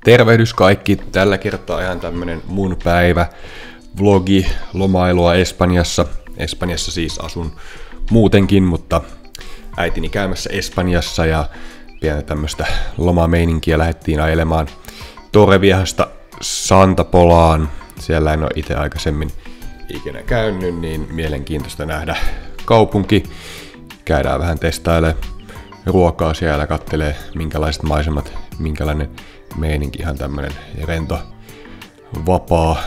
Tervehdys kaikki, tällä kertaa ihan tämmönen mun päivä vlogi lomailua Espanjassa. Espanjassa siis asun muutenkin, mutta äitini käymässä Espanjassa ja pientä tämmöstä lomameininkiä lähdettiin ajelemaan Torreviejasta Santa Polaan. Siellä en ole itse aikaisemmin ikinä käynyt, niin mielenkiintoista nähdä kaupunki. Käydään vähän testailemaan ruokaa siellä, kattelee minkälaiset maisemat, minkälainen meininki, ihan tämmönen rento, vapaa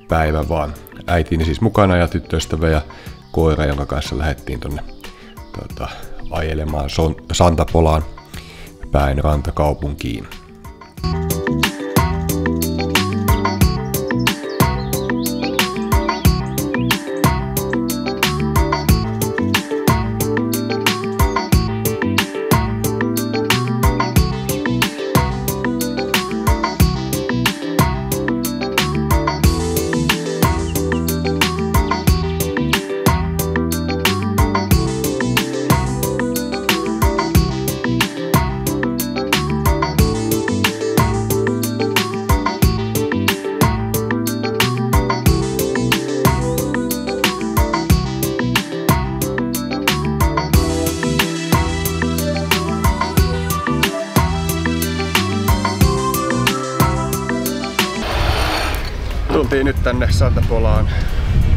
päivä vaan. Äitini siis mukana ja tyttöystävä ja koira, jonka kanssa lähdettiin tonne ajelemaan Santa Polaan päin rantakaupunkiin. Tultiin nyt tänne Santa Polaan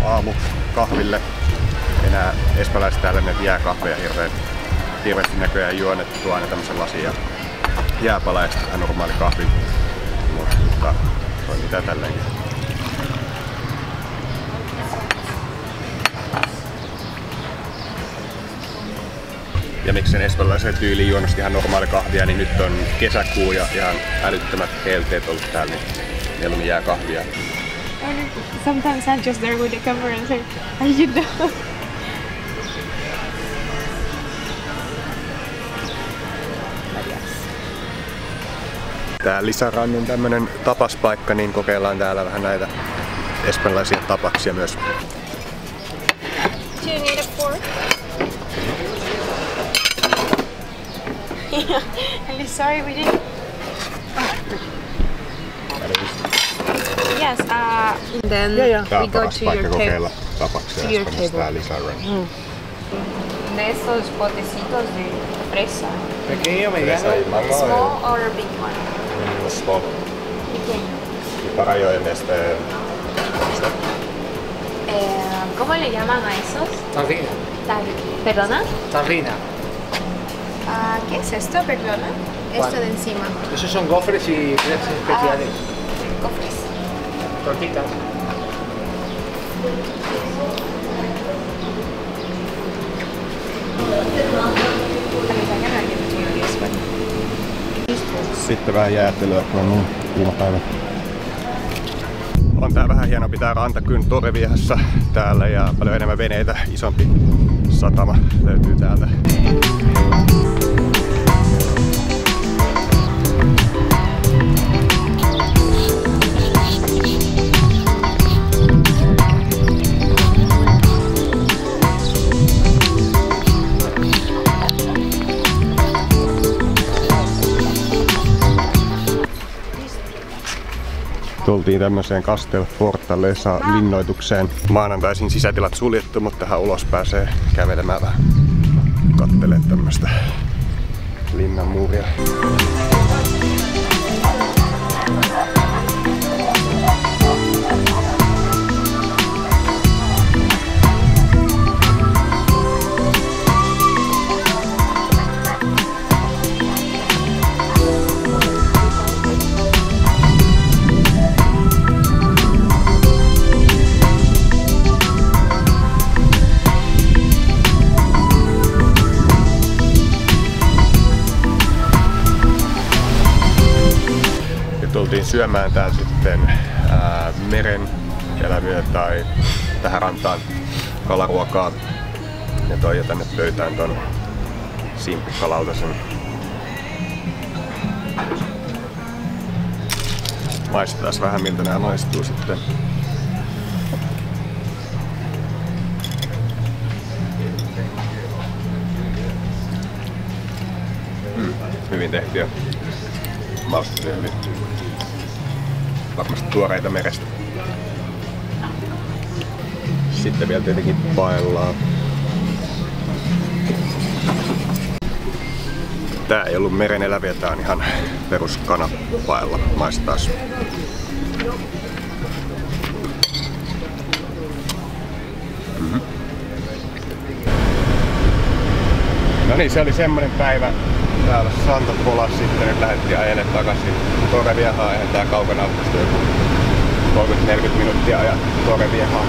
aamukahville. Enää espanjalaiset täällä näitä jääkahveja hirveästi näköjään juon, että tuo aina tämmösen lasin ja jääpala ja sitten vähän normaali kahvi. Mutta on mitä tälleenkin. Ja miksen espanjalaisen tyyliin juonnosti ihan normaali kahvia, niin nyt on kesäkuu ja ihan älyttömät helteet ollut täällä, niin mieluummin jääkahvia. Sometimes I'm just there with the camera and say, how you know? Tää Lisaran on tämmönen tapaspaikka, niin kokeillaan täällä vähän näitä espanjalaisia tapaksia myös. Do you need a fork? Yeah, I'm sorry we didn't. Yes, then we go to your table. To your table. De estos potecitos de fresa. Pequeño, mediano. Small or big one? Small. Pequeño. Y para yo en este... ¿Cómo le llaman a esos? Tarrina. ¿Perdona? Tarrina. ¿Qué es esto? Perdona. Esto de encima. Esos son gofres y crepes especiales. Cofres. Tortitas. Sitten vähän jäättelyä, kun on niin kuuma päivä. On tää vähän hienompi tää ranta kuin Torreviejassa täällä ja paljon enemmän veneitä, isompi satama löytyy täältä. Tultiin tämmöiseen Castel Fortaleza linnoitukseen. Maanantaisin sisätilat suljettu, mutta tähän ulos pääsee kävelemään vähän. Kattelee tämmöistä linnan muuria. Tultiin syömään täällä sitten meren eläviä tai tähän rantaan kalaruokaa. Ja toi jo tänne pöytään ton simpukkalautasen. Maistetaan vähän miltä nää maistuu sitten. Hyvin tehty ja maistuu hyvin. varmasti tuoreita merestä. Sitten vielä tietenkin paellaa. Tää ei ollut mereneläviä, tää on ihan perus kanapaella. Maistaas. No niin, se oli semmonen päivä täällä Santa Polas. Sitten nyt lähdettiin ajelemaan takaisin Torreviehaan. Eihän tää kaukana ole, joku 30-40 minuuttia ajaa Torreviehaan.